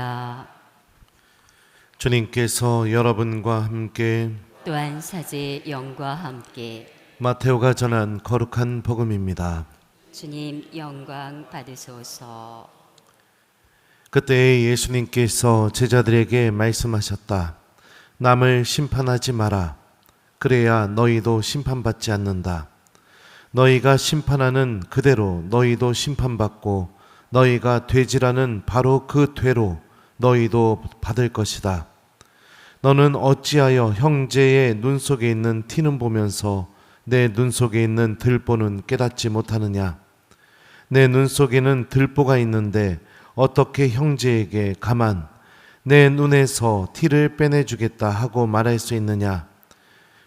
할렐루야. 주님께서 여러분과 함께 또한 사제 영과 함께 마테오가 전한 거룩한 복음입니다. 주님 영광 받으소서. 그때 예수님께서 제자들에게 말씀하셨다. 남을 심판하지 마라. 그래야 너희도 심판받지 않는다. 너희가 심판하는 그대로 너희도 심판받고 너희가 되지라는 바로 그 되로 너희도 받을 것이다. 너는 어찌하여 형제의 눈 속에 있는 티는 보면서 내 눈 속에 있는 들보는 깨닫지 못하느냐? 내 눈 속에는 들보가 있는데 어떻게 형제에게 가만 내 눈에서 티를 빼내주겠다 하고 말할 수 있느냐?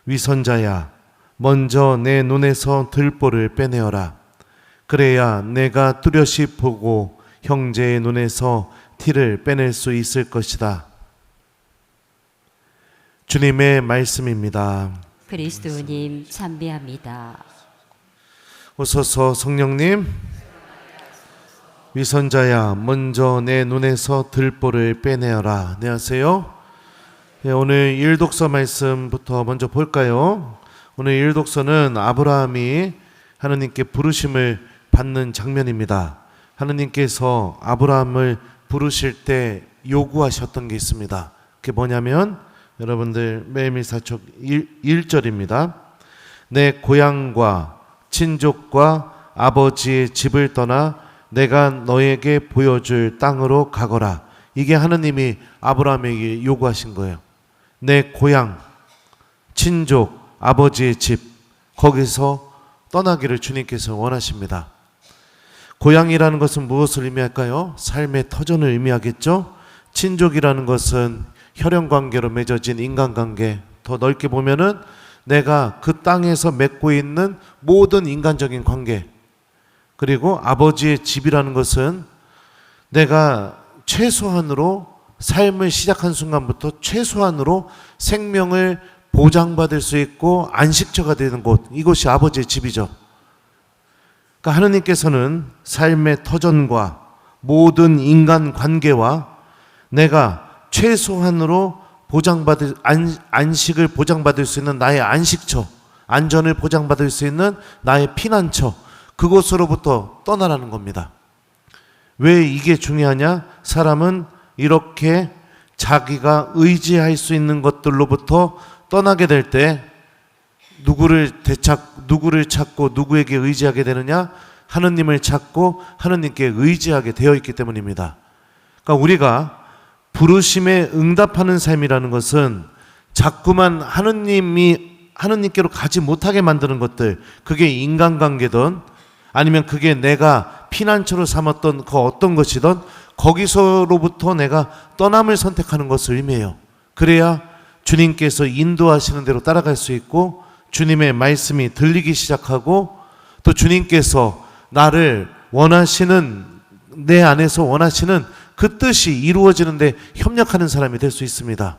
위선자야, 먼저 내 눈에서 들보를 빼내어라. 그래야 내가 뚜렷이 보고 형제의 눈에서 티를 빼낼 수 있을 것이다. 주님의 말씀입니다. 그리스도님 참배합니다. 오소서 성령님. 위선자야, 먼저 내 눈에서 들보를 빼내어라. 안녕하세요. 네, 오늘 일독서 말씀부터 먼저 볼까요? 오늘 일독서는 아브라함이 하느님께 부르심을 받는 장면입니다. 하느님께서 아브라함을 부르실 때 요구하셨던 게 있습니다. 그게 뭐냐면 여러분들 매일밀사촉 1절입니다. 내 고향과 친족과 아버지의 집을 떠나 내가 너에게 보여줄 땅으로 가거라. 이게 하느님이 아브라함에게 요구하신 거예요. 내 고향, 친족, 아버지의 집, 거기서 떠나기를 주님께서 원하십니다. 고향이라는 것은 무엇을 의미할까요? 삶의 터전을 의미하겠죠? 친족이라는 것은 혈연관계로 맺어진 인간관계, 더 넓게 보면은 내가 그 땅에서 맺고 있는 모든 인간적인 관계, 그리고 아버지의 집이라는 것은 내가 최소한으로 삶을 시작한 순간부터 최소한으로 생명을 보장받을 수 있고 안식처가 되는 곳, 이곳이 아버지의 집이죠. 그러니까 하느님께서는 삶의 터전과 모든 인간관계와 내가 최소한으로 보장받을 안식을 보장받을 수 있는 나의 안식처, 안전을 보장받을 수 있는 나의 피난처, 그곳으로부터 떠나라는 겁니다. 왜 이게 중요하냐? 사람은 이렇게 자기가 의지할 수 있는 것들로부터 떠나게 될 때 누구를 찾고 누구에게 의지하게 되느냐? 하느님을 찾고 하느님께 의지하게 되어 있기 때문입니다. 그러니까 우리가 부르심에 응답하는 삶이라는 것은 자꾸만 하느님께로 가지 못하게 만드는 것들, 그게 인간관계든 아니면 그게 내가 피난처로 삼았던 그 어떤 것이든 거기서로부터 내가 떠남을 선택하는 것을 의미해요. 그래야 주님께서 인도하시는 대로 따라갈 수 있고 주님의 말씀이 들리기 시작하고 또 주님께서 나를 원하시는, 내 안에서 원하시는 그 뜻이 이루어지는데 협력하는 사람이 될 수 있습니다.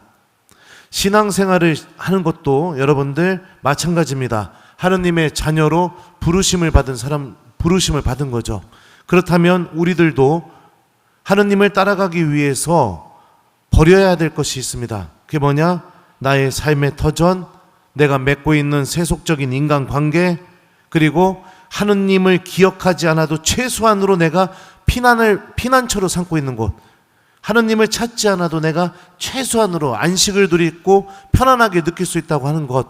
신앙생활을 하는 것도 여러분들 마찬가지입니다. 하느님의 자녀로 부르심을 받은 거죠. 그렇다면 우리들도 하느님을 따라가기 위해서 버려야 될 것이 있습니다. 그게 뭐냐? 나의 삶의 터전, 내가 맺고 있는 세속적인 인간관계, 그리고 하느님을 기억하지 않아도 최소한으로 내가 피난처로 삼고 있는 곳, 하느님을 찾지 않아도 내가 최소한으로 안식을 누리고 편안하게 느낄 수 있다고 하는 것,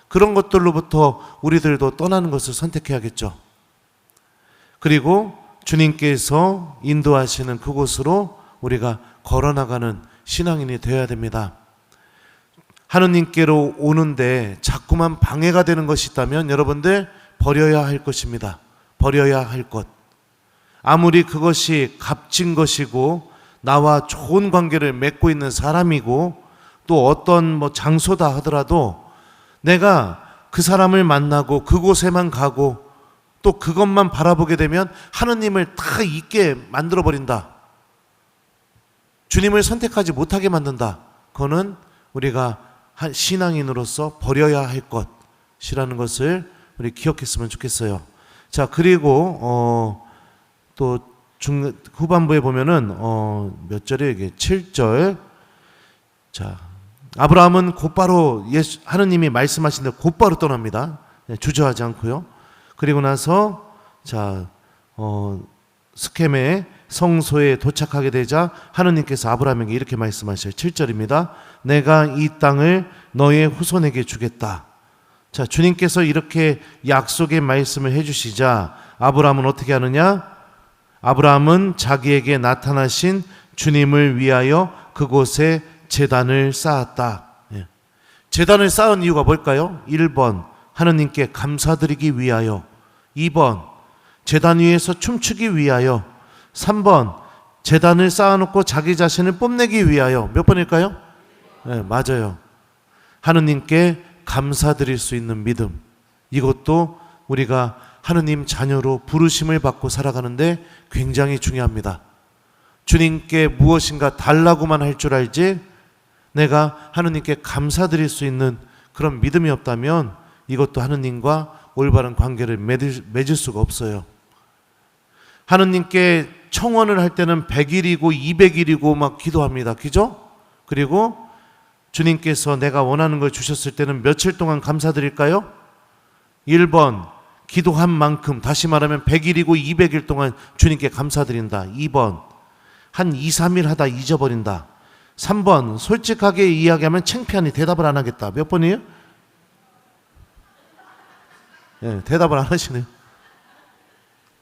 그런 것들로부터 우리들도 떠나는 것을 선택해야겠죠. 그리고 주님께서 인도하시는 그곳으로 우리가 걸어나가는 신앙인이 되어야 됩니다. 하느님께로 오는데 자꾸만 방해가 되는 것이 있다면 여러분들 버려야 할 것입니다. 버려야 할 것. 아무리 그것이 값진 것이고 나와 좋은 관계를 맺고 있는 사람이고 또 어떤 장소다 하더라도 내가 그 사람을 만나고 그곳에만 가고 또 그것만 바라보게 되면 하느님을 다 잊게 만들어버린다. 주님을 선택하지 못하게 만든다. 그거는 우리가 신앙인으로서 버려야 할 것이라는 것을 우리 기억했으면 좋겠어요. 자, 그리고 또 후반부에 보면은 몇 절이에요? 이게 7절. 자, 아브라함은 곧바로 하느님이 말씀하신 대로 곧바로 떠납니다. 주저하지 않고요. 그리고 나서 스켐의 성소에 도착하게 되자 하느님께서 아브라함에게 이렇게 말씀하셔요. 7절입니다. 내가 이 땅을 너의 후손에게 주겠다. 자, 주님께서 이렇게 약속의 말씀을 해주시자 아브라함은 어떻게 하느냐? 아브라함은 자기에게 나타나신 주님을 위하여 그곳에 제단을 쌓았다. 예. 제단을 쌓은 이유가 뭘까요? 1번 하느님께 감사드리기 위하여, 2번 제단 위에서 춤추기 위하여, 3번 제단을 쌓아놓고 자기 자신을 뽐내기 위하여. 몇 번일까요? 네, 맞아요. 하느님께 감사드릴 수 있는 믿음, 이것도 우리가 하느님 자녀로 부르심을 받고 살아가는데 굉장히 중요합니다. 주님께 무엇인가 달라고만 할 줄 알지 내가 하느님께 감사드릴 수 있는 그런 믿음이 없다면 이것도 하느님과 올바른 관계를 맺을 수가 없어요. 하느님께 청원을 할 때는 100일이고 200일이고 막 기도합니다. 그죠? 그리고 주님께서 내가 원하는 걸 주셨을 때는 며칠 동안 감사드릴까요? 1번 기도한 만큼, 다시 말하면 100일이고 200일 동안 주님께 감사드린다. 2번 한 2, 3일 하다 잊어버린다. 3번 솔직하게 이야기하면 창피하니 대답을 안 하겠다. 몇 번이에요? 네, 대답을 안 하시네요.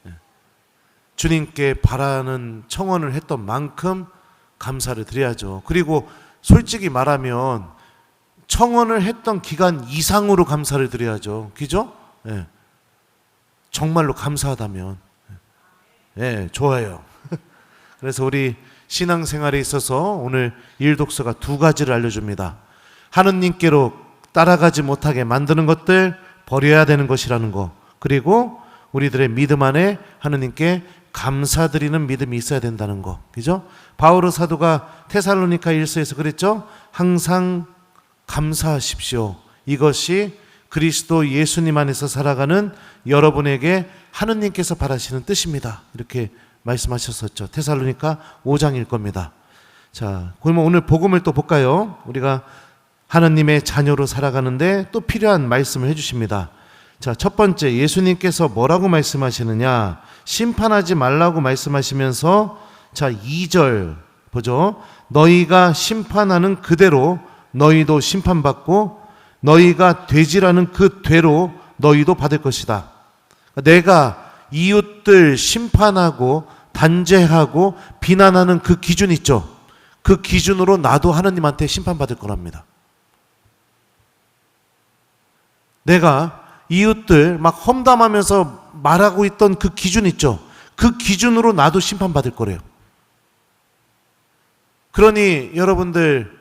네. 주님께 바라는 청원을 했던 만큼 감사를 드려야죠. 그리고 솔직히 말하면 청원을 했던 기간 이상으로 감사를 드려야죠. 그죠? 네. 정말로 감사하다면. 네, 좋아요. 그래서 우리 신앙생활에 있어서 오늘 일독서가 두 가지를 알려줍니다. 하느님께로 따라가지 못하게 만드는 것들, 버려야 되는 것이라는 거. 그리고 우리들의 믿음 안에 하느님께 감사드리는 믿음이 있어야 된다는 거. 그죠? 바오로 사도가 테살로니가 1서에서 그랬죠? 항상 감사하십시오. 이것이 그리스도 예수님 안에서 살아가는 여러분에게 하느님께서 바라시는 뜻입니다. 이렇게 말씀하셨었죠. 테살로니가 5장일 겁니다. 자, 그러면 오늘 복음을 또 볼까요? 우리가 하느님의 자녀로 살아가는데 또 필요한 말씀을 해주십니다. 자, 첫 번째, 예수님께서 뭐라고 말씀하시느냐? 심판하지 말라고 말씀하시면서, 자, 2절 보죠. 너희가 심판하는 그대로 너희도 심판받고 너희가 되지라는 그 되로 너희도 받을 것이다. 내가 이웃들 심판하고 단죄하고 비난하는 그 기준 있죠. 그 기준으로 나도 하느님한테 심판받을 거랍니다. 내가 이웃들 막 험담하면서 말하고 있던 그 기준 있죠. 그 기준으로 나도 심판받을 거래요. 그러니 여러분들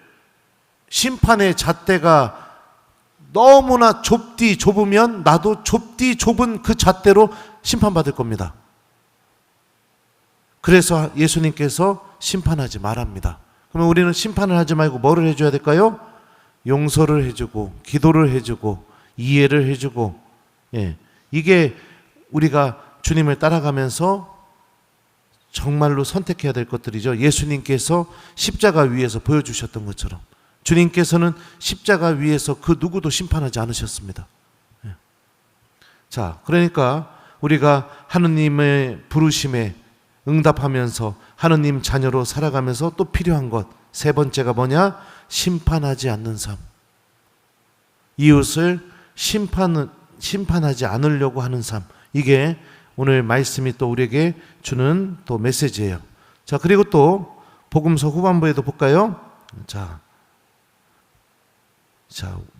심판의 잣대가 너무나 좁으면 나도 좁은 그 잣대로 심판받을 겁니다. 그래서 예수님께서 심판하지 말합니다. 그러면 우리는 심판을 하지 말고 뭐를 해줘야 될까요? 용서를 해주고 기도를 해주고 이해를 해주고, 예, 이게 우리가 주님을 따라가면서 정말로 선택해야 될 것들이죠. 예수님께서 십자가 위에서 보여주셨던 것처럼 주님께서는 십자가 위에서 그 누구도 심판하지 않으셨습니다. 예. 자, 그러니까 우리가 하느님의 부르심에 응답하면서 하느님 자녀로 살아가면서 또 필요한 것, 세 번째가 뭐냐? 심판하지 않는 삶. 이웃을 심판하지 않으려고 하는 삶. 이게 오늘 말씀이 또 우리에게 주는 또 메시지예요. 자, 그리고 또 복음서 후반부에도 볼까요? 자,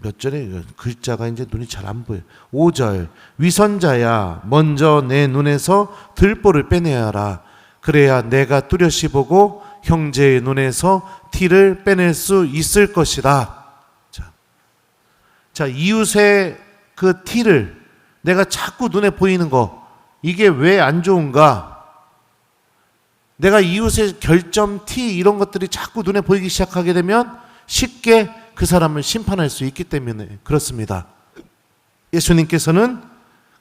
몇 절에 글자가 이제 눈이 잘 안 보여요. 5절. 위선자야, 먼저 내 눈에서 들보를 빼내야 하라. 그래야 내가 뚜렷이 보고 형제의 눈에서 티를 빼낼 수 있을 것이다. 자, 이웃의 그 티를, 내가 자꾸 눈에 보이는 거, 이게 왜 안 좋은가? 내가 이웃의 결점, 티 이런 것들이 자꾸 눈에 보이기 시작하게 되면 쉽게 그 사람을 심판할 수 있기 때문에 그렇습니다. 예수님께서는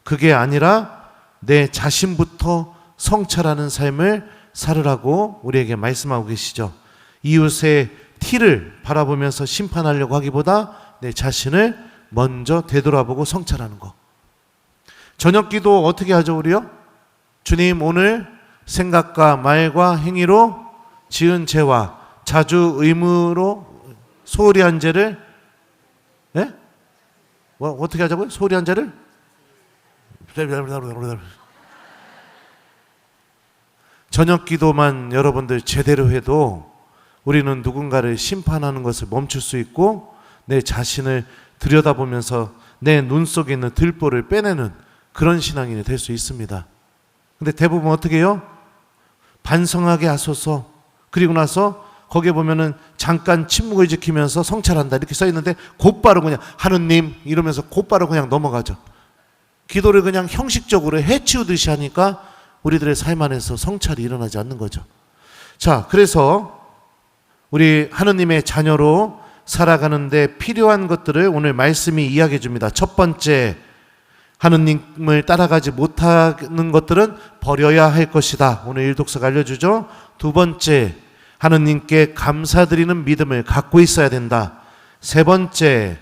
그게 아니라 내 자신부터 성찰하는 삶을 살으라고 우리에게 말씀하고 계시죠. 이웃의 티를 바라보면서 심판하려고 하기보다 내 자신을 먼저 되돌아보고 성찰하는 거. 저녁 기도 어떻게 하죠, 우리요? 주님, 오늘 생각과 말과 행위로 지은 죄와 자주 의무로 소홀히 한 죄를, 예? 뭐 어떻게 하자고요? 소홀히 한 죄를? 저녁 기도만 여러분들 제대로 해도 우리는 누군가를 심판하는 것을 멈출 수 있고 내 자신을 들여다보면서 내 눈 속에 있는 들보를 빼내는 그런 신앙인이 될 수 있습니다. 근데 대부분 어떻게 해요? 반성하게 하소서. 그리고 나서 거기에 보면은 잠깐 침묵을 지키면서 성찰한다 이렇게 써 있는데 곧바로 그냥 하느님 이러면서 곧바로 그냥 넘어가죠. 기도를 그냥 형식적으로 해치우듯이 하니까 우리들의 삶 안에서 성찰이 일어나지 않는 거죠. 자, 그래서 우리 하느님의 자녀로 살아가는데 필요한 것들을 오늘 말씀이 이야기해 줍니다. 첫 번째, 하느님을 따라가지 못하는 것들은 버려야 할 것이다. 오늘 일독서가 알려주죠. 두 번째, 하느님께 감사드리는 믿음을 갖고 있어야 된다. 세 번째,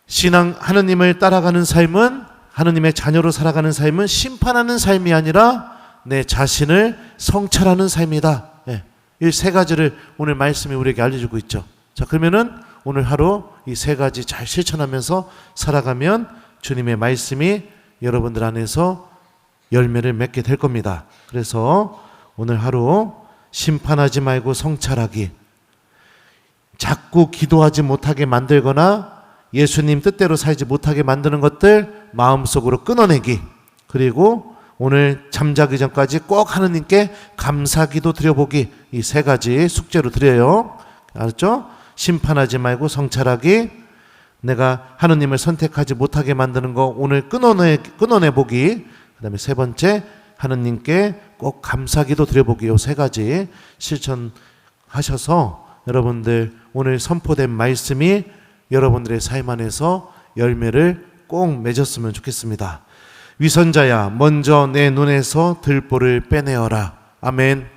신앙 하느님을 따라가는 삶은, 하느님의 자녀로 살아가는 삶은 심판하는 삶이 아니라 내 자신을 성찰하는 삶이다. 예, 이 세 가지를 오늘 말씀이 우리에게 알려주고 있죠. 자, 그러면은 오늘 하루 이 세 가지 잘 실천하면서 살아가면 주님의 말씀이 여러분들 안에서 열매를 맺게 될 겁니다. 그래서 오늘 하루 심판하지 말고 성찰하기, 자꾸 기도하지 못하게 만들거나 예수님 뜻대로 살지 못하게 만드는 것들 마음속으로 끊어내기, 그리고 오늘 잠자기 전까지 꼭 하느님께 감사기도 드려보기, 이 세 가지 숙제로 드려요. 알았죠? 심판하지 말고 성찰하기, 내가 하느님을 선택하지 못하게 만드는 거 오늘 끊어내보기, 그 다음에 세 번째 하느님께 꼭 감사기도 드려보기, 이 세 가지 실천하셔서 여러분들 오늘 선포된 말씀이 여러분들의 삶 안에서 열매를 꼭 맺었으면 좋겠습니다. 위선자야, 먼저 내 눈에서 들보를 빼내어라. 아멘.